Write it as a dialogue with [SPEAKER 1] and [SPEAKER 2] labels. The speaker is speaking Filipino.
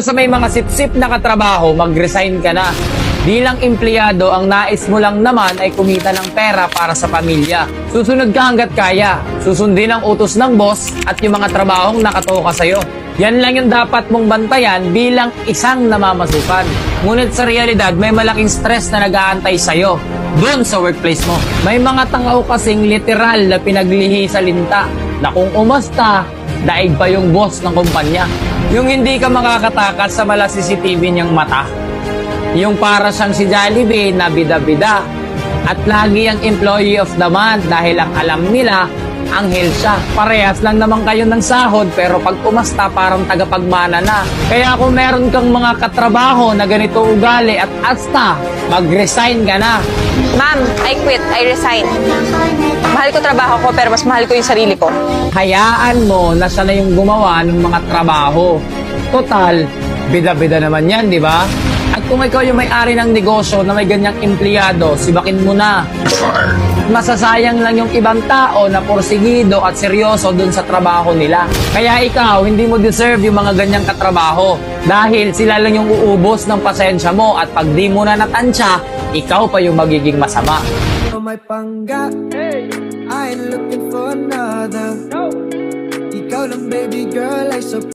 [SPEAKER 1] Para sa may mga sip-sip na katrabaho, mag-resign ka na. Bilang empleyado, ang nais mo lang naman ay kumita ng pera para sa pamilya. Susunod ka hanggat kaya. Susundin ang utos ng boss at yung mga trabahong nakatoka sa'yo. Yan lang yung dapat mong bantayan bilang isang namamasukan. Ngunit sa realidad, may malaking stress na nag-aantay sa'yo doon sa workplace mo. May mga tao kasing literal na pinaglihi sa linta na kung umasta, daig pa yung boss ng kumpanya. Yung hindi ka makakatakas sa mala CCTV niyang mata. Yung para siyang si Jollibee na bida-bida. At lagi ang employee of the month dahil ang alam nila, anghel siya. Parehas lang naman kayo ng sahod pero pag umasta parang tagapagmana na. Kaya kung meron kang mga katrabaho na ganito ugali at asta, mag-resign ka na.
[SPEAKER 2] Ma'am, I quit. I resign. Mahal ko trabaho ko pero mas mahal ko yung sarili ko.
[SPEAKER 1] Hayaan mo na siya na yung gumawa ng mga trabaho. Total, bida-bida naman yan, di ba? At kung ikaw yung may-ari ng negosyo na may ganyang empleyado, sibakin mo na. Masasayang lang yung ibang tao na porsigido at seryoso dun sa trabaho nila. Kaya ikaw, hindi mo deserve yung mga ganyang katrabaho. Dahil sila lang yung uubos ng pasensya mo at pag di mo na natansya, ikaw pa yung magiging masama.
[SPEAKER 3] May pangga, I ain't looking for another. Ikaw lang baby girl, I